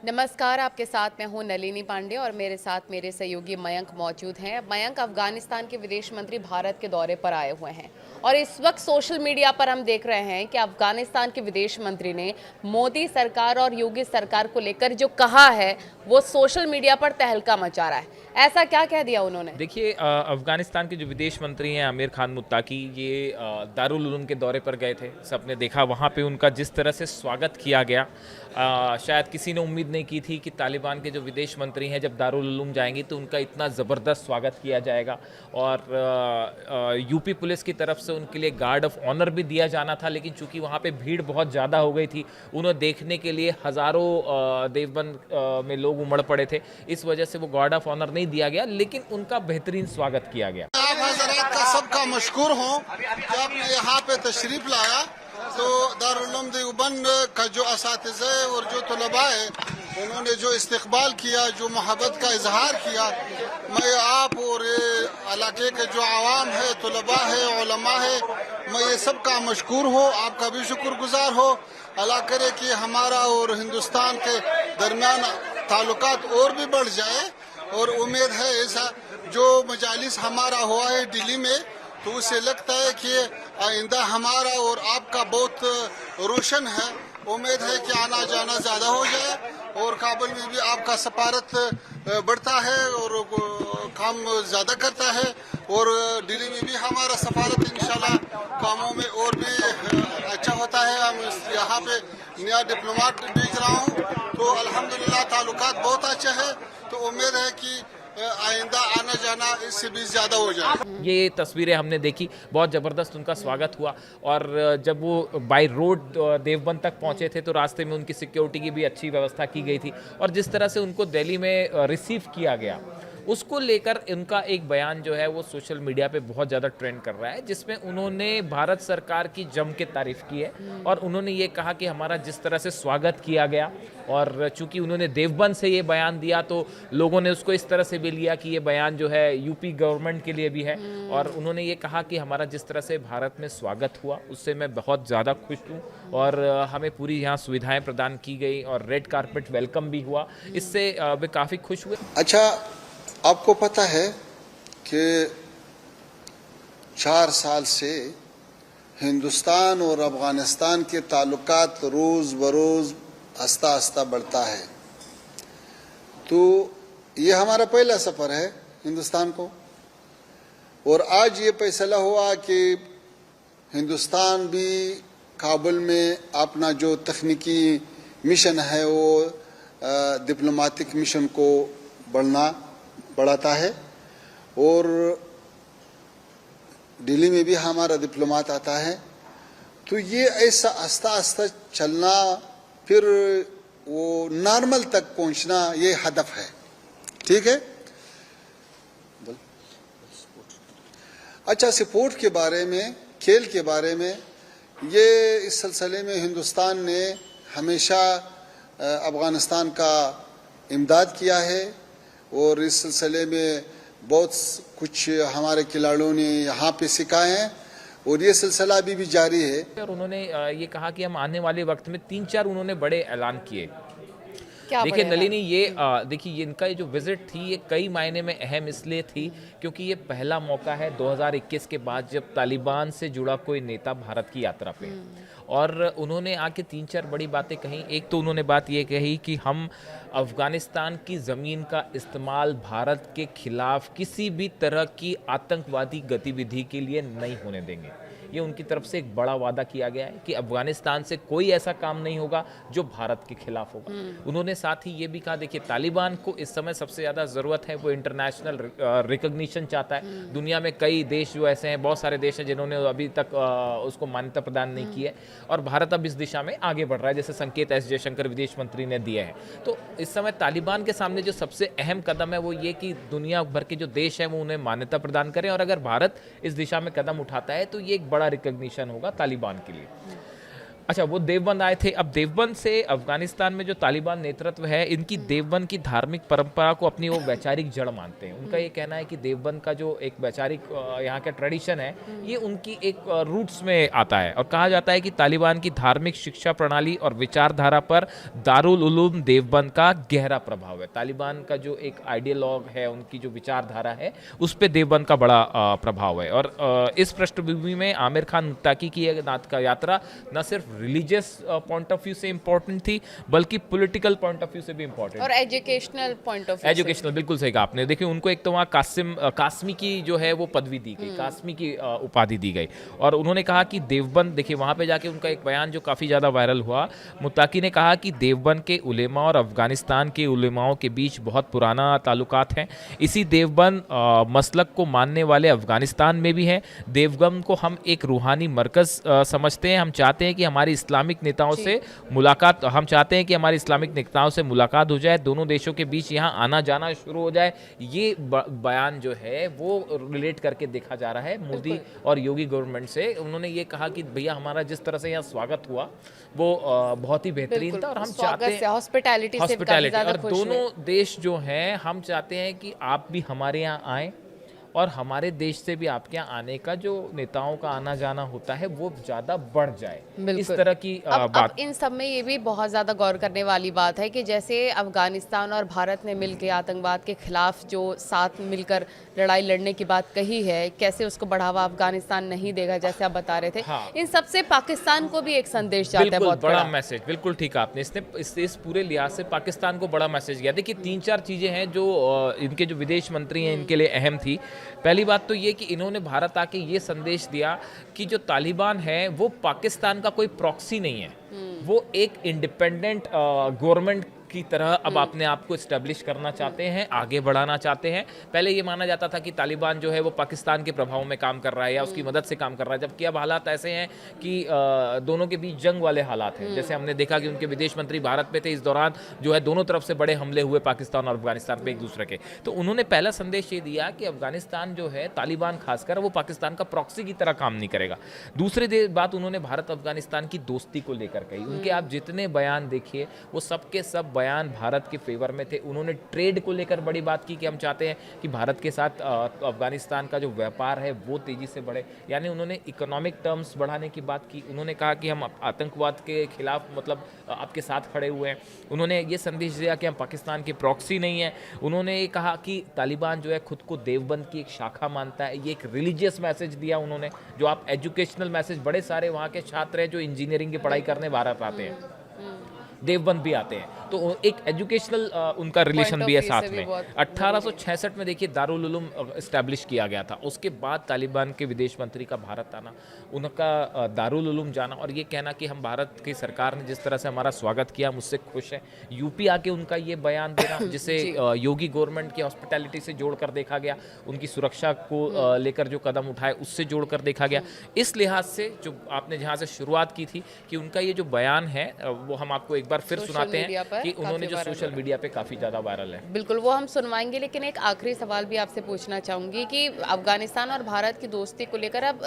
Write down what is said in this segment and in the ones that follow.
नमस्कार, आपके साथ मैं हूं नलिनी पांडे और मेरे साथ मेरे सहयोगी मयंक मौजूद हैं। मयंक अफगानिस्तान के विदेश मंत्री भारत के दौरे पर आए हुए हैं और इस वक्त सोशल मीडिया पर हम देख रहे हैं कि अफगानिस्तान के विदेश मंत्री ने मोदी सरकार और योगी सरकार को लेकर जो कहा है वो सोशल मीडिया पर तहलका मचा रहा है। ऐसा क्या कह दिया उन्होंने? देखिए, अफ़गानिस्तान के जो विदेश मंत्री हैं आमिर खान मुत्ताकी, ये दारुल उलूम के दौरे पर गए थे। सबने देखा वहाँ पे उनका जिस तरह से स्वागत किया गया। शायद किसी ने उम्मीद नहीं की थी कि तालिबान के जो विदेश मंत्री हैं जब दारुल उलूम जाएंगे तो उनका इतना ज़बरदस्त स्वागत किया जाएगा। और यूपी पुलिस की तरफ से उनके लिए गार्ड ऑफ ऑनर भी दिया जाना था, लेकिन चूंकि वहाँ पे भीड़ बहुत ज़्यादा हो गई थी, उन्हें देखने के लिए हज़ारों देवबंद में लोग उमड़ पड़े थे। इस वजह से वो गार्ड ऑफ ऑनर नहीं दिया गया, लेकिन उनका बेहतरीन स्वागत किया गया। आप हजरात का सबका मशकूर हूँ कि आपने यहाँ पे तशरीफ लाया। तो दारुल उलूम देवबंद का जो असातिज़े और जो तलबा है, उन्होंने जो इस्तकबाल किया, जो मोहब्बत का इजहार किया, मैं आप और ये इलाके के जो आवाम है, तलबा है, उलमा है, मैं ये सबका मशकूर हूँ। आपका भी शुक्रगुजार हो। अल्लाह करे कि हमारा और हिंदुस्तान के दरमियान ताल्लुकात और भी बढ़ जाए। और उम्मीद है ऐसा जो मजालिस हमारा हुआ है दिल्ली में, तो उसे लगता है कि आइंदा हमारा और आपका बहुत रोशन है। उम्मीद है कि आना जाना ज़्यादा हो जाए और काबुल में भी आपका सफारत बढ़ता है और काम ज़्यादा करता है, और दिल्ली में भी हमारा सफारत इंशाल्लाह कामों में और भी अच्छा होता है। हम यहाँ पे नया डिप्लोमेट भेज रहा हूँ, तो अल्हम्दुलिल्लाह ताल्लुकात बहुत अच्छा है। तो उम्मीद है कि आइंदा आना जाना इससे भी ज़्यादा हो जाए। ये तस्वीरें हमने देखी, बहुत ज़बरदस्त उनका स्वागत हुआ। और जब वो बाय रोड देवबंद तक पहुंचे थे तो रास्ते में उनकी सिक्योरिटी की भी अच्छी व्यवस्था की गई थी। और जिस तरह से उनको दिल्ली में रिसीव किया गया, उसको लेकर उनका एक बयान जो है वो सोशल मीडिया पे बहुत ज़्यादा ट्रेंड कर रहा है, जिसमें उन्होंने भारत सरकार की जम के तारीफ़ की है। और उन्होंने ये कहा कि हमारा जिस तरह से स्वागत किया गया, और चूंकि उन्होंने देवबंद से ये बयान दिया तो लोगों ने उसको इस तरह से भी लिया कि ये बयान जो है यूपी गवर्नमेंट के लिए भी है। और उन्होंने ये कहा कि हमारा जिस तरह से भारत में स्वागत हुआ उससे मैं बहुत ज़्यादा खुश हूँ, और हमें पूरी यहाँ सुविधाएँ प्रदान की गई और रेड कारपेट वेलकम भी हुआ। इससे वे काफ़ी खुश हुए। अच्छा, आपको पता है कि 4 साल से हिंदुस्तान और अफगानिस्तान के ताल्लुकात रोज़ बरोज़ आस्ता आस्ता बढ़ता है। तो ये हमारा पहला सफ़र है हिंदुस्तान को, और आज ये फैसला हुआ कि हिंदुस्तान भी काबुल में अपना जो तकनीकी मिशन है वो डिप्लोमेटिक मिशन को बढ़ाता है, और दिल्ली में भी हमारा डिप्लोमेट आता है। तो ये ऐसा आस्ता आस्ता चलना, फिर वो नॉर्मल तक पहुंचना, ये हदफ है। ठीक है। अच्छा, स्पोर्ट के बारे में, खेल के बारे में, ये इस सिलसिले में हिंदुस्तान ने हमेशा अफगानिस्तान का इमदाद किया है, और इस सिलसिले में बहुत कुछ हमारे खिलाड़ियों ने यहाँ पे सिखाए हैं, और ये सिलसिला अभी भी जारी है। और उन्होंने ये कहा कि हम आने वाले वक्त में 3-4 उन्होंने बड़े ऐलान किए। देखिए नलिनी, देखिए इनका ये जो विजिट थी ये कई मायने में अहम इसलिए थी क्योंकि ये पहला मौका है 2021 के बाद जब तालिबान से जुड़ा कोई नेता भारत की यात्रा पे है। और उन्होंने आके 3-4 बड़ी बातें कही। एक तो उन्होंने बात ये कही कि हम अफ़गानिस्तान की ज़मीन का इस्तेमाल भारत के खिलाफ किसी भी तरह की आतंकवादी गतिविधि के लिए नहीं होने देंगे। ये उनकी तरफ से एक बड़ा वादा किया गया है कि अफगानिस्तान से कोई ऐसा काम नहीं होगा जो भारत के खिलाफ होगा। उन्होंने साथ ही ये भी कहा, देखिए तालिबान को इस समय सबसे ज़्यादा ज़रूरत है वो इंटरनेशनल रिकॉग्निशन चाहता है। दुनिया में कई देश जो ऐसे हैं, बहुत सारे देश हैं जिन्होंने अभी तक उसको मान्यता प्रदान नहीं की है, और भारत अब इस दिशा में आगे बढ़ रहा है, जैसे संकेत एस जयशंकर विदेश मंत्री ने दिए हैं। तो इस समय तालिबान के सामने जो सबसे अहम कदम है वो ये कि दुनिया भर के जो देश हैं वो उन्हें मान्यता प्रदान करें, और अगर भारत इस दिशा में कदम उठाता है तो ये एक बड़ा रिकॉग्निशन होगा तालिबान के लिए। अच्छा, वो देवबंद आए थे। अब देवबंद से अफगानिस्तान में जो तालिबान नेतृत्व है, इनकी देवबंद की धार्मिक परंपरा को अपनी वो वैचारिक जड़ मानते हैं। उनका ये कहना है कि देवबंद का जो एक वैचारिक यहाँ का ट्रेडिशन है, ये उनकी एक रूट्स में आता है। और कहा जाता है कि तालिबान की धार्मिक शिक्षा प्रणाली और विचारधारा पर दारुल उलूम देवबंद का गहरा प्रभाव है। तालिबान का जो एक आइडियोलॉग है, उनकी जो विचारधारा है, उस पर देवबंद का बड़ा प्रभाव है। और इस पृष्ठभूमि में आमिर खान मुत्ताकी की यात्रा न सिर्फ रिलीजियस पॉइंट ऑफ व्यू से इंपॉर्टेंट थी, बल्कि पॉलिटिकल पॉइंट ऑफ व्यू से भी इंपॉर्टेंट और educational point of view. Educational, बिल्कुल सही कहा आपने। देखिए, उनको एक तो वहाँ कासमी की जो है वो पदवी दी गई, कासमी की उपाधि दी गई। और उन्होंने कहा कि देवबंद, देखिए वहाँ पे जाके उनका एक बयान जो काफ़ी ज़्यादा वायरल हुआ, मुत्ताकी ने कहा कि देवबंद के उलेमा और अफगानिस्तान के उलेमाओं के बीच बहुत पुराना ताल्लुकात हैं। इसी देवबंद मसलक को मानने वाले अफगानिस्तान में भी हैं। देवबंद को हम एक रूहानी मरकज़ समझते हैं। हम चाहते हैं कि हमारी इस्लामिक नेताओं से मुलाकात हो जाए, दोनों देशों के बीच यहाँ आना जाना शुरू हो जाए। ये बयान जो है वो रिलेट करके देखा जा रहा है मोदी और योगी गवर्नमेंट से। उन्होंने ये कहा कि भैया, हमारा जिस तरह से यहाँ स्वागत हुआ वो बहुत ही बेहतरीन था, और हम चाहते हैं हॉस्पिटैलिटी और दोनों देश जो हैं, हम चाहते हैं कि आप भी हमारे यहाँ आएँ, और हमारे देश से भी आपके यहाँ आने का जो नेताओं का आना जाना होता है वो ज़्यादा बढ़ जाए। इस तरह की बात। अब इन सब में ये भी बहुत ज़्यादा गौर करने वाली बात है कि जैसे अफगानिस्तान और भारत ने मिलकर आतंकवाद के खिलाफ जो साथ मिलकर लड़ाई लड़ने की बात कही है, कैसे उसको बढ़ावा अफगानिस्तान नहीं देगा, जैसे आप बता रहे थे। हाँ। इन सबसे पाकिस्तान को भी एक संदेश जाता है, बहुत बड़ा मैसेज। बिल्कुल ठीक है आपने, इसने इस पूरे लिहाज से पाकिस्तान को बड़ा मैसेज गया। देखिए, 3-4 चीज़ें हैं जो इनके जो विदेश मंत्री हैं इनके लिए अहम थी। पहली बात तो ये कि इन्होंने भारत आके ये संदेश दिया कि जो तालिबान है वो पाकिस्तान का कोई प्रॉक्सी नहीं है, वो एक इंडिपेंडेंट गवर्नमेंट की तरह अब अपने आप को इस्टेब्लिश करना चाहते हैं, आगे बढ़ाना चाहते हैं। पहले ये माना जाता था कि तालिबान जो है वो पाकिस्तान के प्रभाव में काम कर रहा है या उसकी मदद से काम कर रहा है, जबकि अब हालात ऐसे हैं कि दोनों के बीच जंग वाले हालात हैं। जैसे हमने देखा कि उनके विदेश मंत्री भारत में थे, इस दौरान जो है दोनों तरफ से बड़े हमले हुए पाकिस्तान और अफगानिस्तान पे एक दूसरे के। तो उन्होंने पहला संदेश ये दिया कि अफगानिस्तान जो है, तालिबान खासकर, वो पाकिस्तान का प्रॉक्सी की तरह काम नहीं करेगा। दूसरी बात उन्होंने भारत अफगानिस्तान की दोस्ती को लेकर कही। उनके आप जितने बयान देखिए वो सबके सब बयान भारत के फेवर में थे। उन्होंने ट्रेड को लेकर बड़ी बात की कि हम चाहते हैं कि भारत के साथ अफगानिस्तान का जो व्यापार है वो तेजी से बढ़े, यानी उन्होंने इकोनॉमिक टर्म्स बढ़ाने की बात की। उन्होंने कहा कि हम आतंकवाद के खिलाफ मतलब आपके साथ खड़े हुए हैं। उन्होंने ये संदेश दिया कि हम पाकिस्तान की प्रॉक्सी नहीं है। उन्होंने ये कहा कि तालिबान जो है खुद को देवबंद की एक शाखा मानता है। ये एक रिलीजियस मैसेज दिया उन्होंने। जो आप एजुकेशनल मैसेज, बड़े सारे वहाँ के छात्र हैं जो इंजीनियरिंग की पढ़ाई करने भारत आते हैं, देवबंद भी आते हैं, तो एक एजुकेशनल उनका रिलेशन भी है साथ में। 1866 में देखिए दारुल उलूम इस्टेब्लिश किया गया था। उसके बाद तालिबान के विदेश मंत्री का भारत आना, उनका दारुल उलूम जाना और ये कहना कि हम, भारत की सरकार ने जिस तरह से हमारा स्वागत किया, हम उससे खुश हैं। यूपी आके उनका ये बयान देना जिसे योगी गवर्नमेंट की हॉस्पिटैलिटी से जोड़कर देखा गया, उनकी सुरक्षा को लेकर जो कदम उठाए उससे जोड़कर देखा गया। इस लिहाज से जो आपने जहाँ से शुरुआत की थी कि उनका ये जो बयान है वो हम आपको एक बार फिर सुनाते हैं कि उन्होंने जो सोशल मीडिया पे काफ़ी ज़्यादा वायरल है। बिल्कुल, वो हम सुनवाएंगे, लेकिन एक आखिरी सवाल भी आपसे पूछना चाहूँगी कि अफगानिस्तान और भारत की दोस्ती को लेकर अब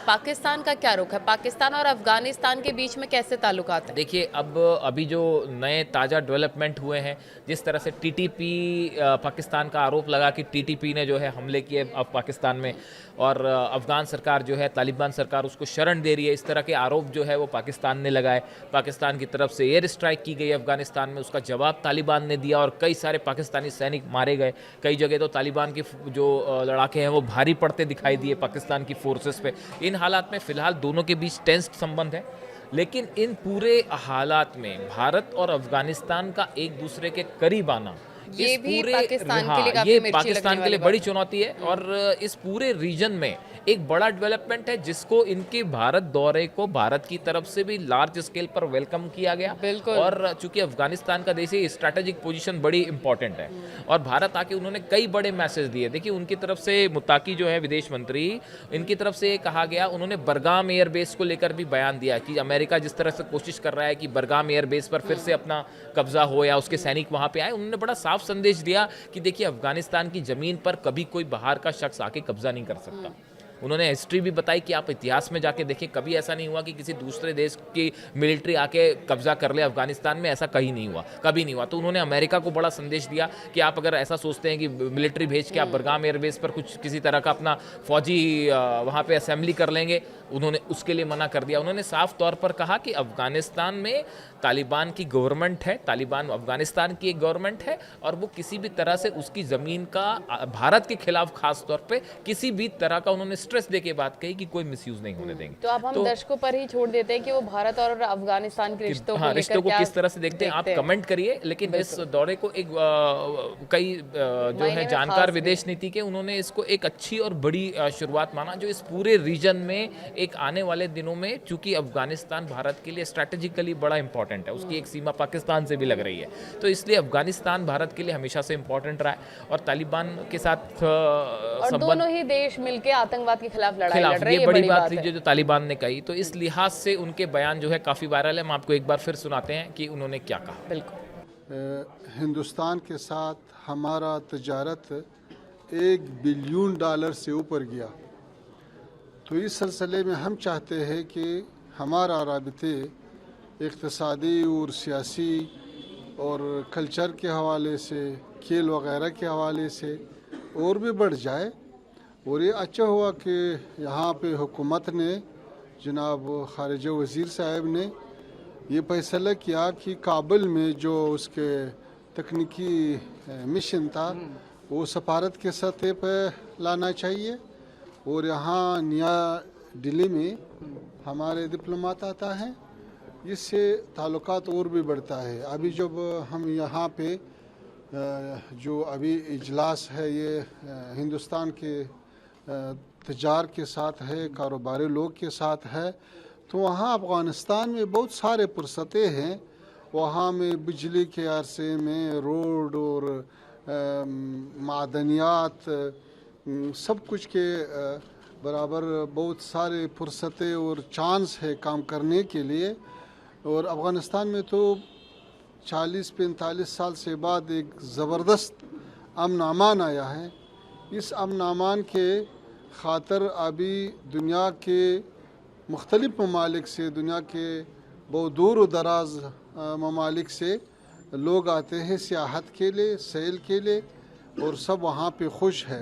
पाकिस्तान का क्या रुख है? पाकिस्तान और अफगानिस्तान के बीच में कैसे ताल्लुकात हैं? देखिए, अब अभी जो नए ताज़ा डेवलपमेंट हुए हैं, जिस तरह से टीटीपी, पाकिस्तान का आरोप लगा कि टीटीपी ने जो है हमले किए अब पाकिस्तान में, और अफगान सरकार जो है, तालिबान सरकार उसको शरण दे रही है, इस तरह के आरोप जो है वो पाकिस्तान ने लगाए। पाकिस्तान की तरफ से एयर स्ट्राइक की गई अफगानिस्तान में, उसका जवाब तालिबान ने दिया और कई सारे पाकिस्तानी सैनिक मारे गए। कई जगह तो तालिबान के जो लड़ाके हैं वो भारी पड़ते दिखाई दिए पाकिस्तान की फोर्सेस पे। इन हालात में फ़िलहाल दोनों के बीच टेंस्ड संबंध है, लेकिन इन पूरे हालात में भारत और अफगानिस्तान का एक दूसरे के करीब आना, ये भी पाकिस्तान के लिए ये पाकिस्तान के लिए बड़ी चुनौती है। और इस पूरे रीजन में एक बड़ा डेवलपमेंट है जिसको इनके भारत दौरे को भारत की तरफ से भी लार्ज स्केल पर वेलकम किया गया। और चूंकि अफगानिस्तान का देश स्ट्रैटेजिक पोजीशन बड़ी इंपॉर्टेंट है और भारत आके उन्होंने कई बड़े मैसेज दिए। देखिए, उनकी तरफ से मुत्ताकी जो है विदेश मंत्री, इनकी तरफ से कहा गया, उन्होंने बरगाम एयरबेस को लेकर भी बयान दिया कि अमेरिका जिस तरह से कोशिश कर रहा है कि बरगाम एयरबेस पर फिर से अपना कब्जा हो या उसके सैनिक वहां पे आए, उन्होंने बड़ा साफ संदेश दिया कि देखिए, अफगानिस्तान की जमीन पर कभी कोई बाहर का शख्स आके कब्जा नहीं कर सकता। उन्होंने हिस्ट्री भी बताई कि आप इतिहास में जाके देखें, कभी ऐसा नहीं हुआ कि किसी दूसरे देश की मिलिट्री आके कब्जा कर ले अफगानिस्तान में, ऐसा कहीं नहीं हुआ, कभी नहीं हुआ। तो उन्होंने अमेरिका को बड़ा संदेश दिया कि आप अगर ऐसा सोचते हैं कि मिलिट्री भेज के आप बरगाम एयरबेस पर कुछ किसी तरह का अपना फौजी वहाँ पे असेंबली कर लेंगे, उन्होंने उसके लिए मना कर दिया। उन्होंने साफ तौर पर कहा कि अफगानिस्तान में तालिबान की गवर्नमेंट है, तालिबान अफगानिस्तान की एक गवर्नमेंट है, और वो किसी भी तरह से उसकी ज़मीन का भारत के खिलाफ खास तौर पे किसी भी तरह का, उन्होंने स्ट्रेस दे के बात कही कि कोई मिसयूज नहीं होने देंगे। तो अब हम दर्शकों पर ही छोड़ देते हैं कि वो भारत और अफगानिस्तान के रिश्तों को रिश्तों को किस तरह से देखते हैं, आप कमेंट करिए। लेकिन इस दौरे को एक कई जो है जानकार विदेश नीति के, उन्होंने इसको एक अच्छी और बड़ी शुरुआत माना, जो इस पूरे रीजन में एक आने वाले दिनों में, चूंकि अफगानिस्तान भारत के लिए स्ट्रैटेजिकली बड़ा इंपॉर्टेंट है, उसकी एक सीमा पाकिस्तान से भी लग रही है, तो इसलिए अफगानिस्तान भारत के लिए हमेशा से इंपॉर्टेंट रहा है। और तालिबान के साथ और दोनों ही देश मिलकर आतंकवाद के खिलाफ लड़ाई लड़ रहे हैं, ये बड़ी बात थी जो तालिबान ने कही। तो इस लिहाज से उनके बयान जो है काफ़ी वायरल है। हम आपको एक बार फिर सुनाते हैं कि उन्होंने क्या कहा। बिल्कुल। हिंदुस्तान के साथ हमारा तजारत $1 बिलियन से ऊपर गया, तो इस सिलसिले में हम चाहते हैं कि हमारा राबिते इक़्तिसादी और सियासी और कल्चर के हवाले से, खेल वगैरह के हवाले से और भी बढ़ जाए। और ये अच्छा हुआ कि यहाँ पे हुकूमत ने, जनाब ख़ारिजा वज़ीर साहब ने ये फैसला किया कि काबुल में जो उसके तकनीकी मिशन था वो सफारत के सतह पर लाना चाहिए, और यहाँ नया दिल्ली में हमारे डिप्लोमात आता है, इससे ताल्लुकात और भी बढ़ता है। अभी जब हम यहाँ पे जो अभी इजलास है ये हिंदुस्तान के तजार के साथ है, कारोबारी लोग के साथ है, तो वहाँ अफ़गानिस्तान में बहुत सारे फुर्सतें हैं। वहाँ में बिजली के अरसे में रोड और मादनियात सब कुछ के बराबर बहुत सारे फुर्सतें और चांस है काम करने के लिए। और अफ़गानिस्तान में तो 40-45 साल से बाद एक ज़बरदस्त अमन अमान आया है। इस अमन अमान के ख़ातर अभी दुनिया के मुख्तलिफ़ ममालिक से, दुनिया के बहुत दूर दराज ममालिक से लोग आते हैं सियाहत के लिए, सैर के लिए, और सब वहाँ पे खुश है।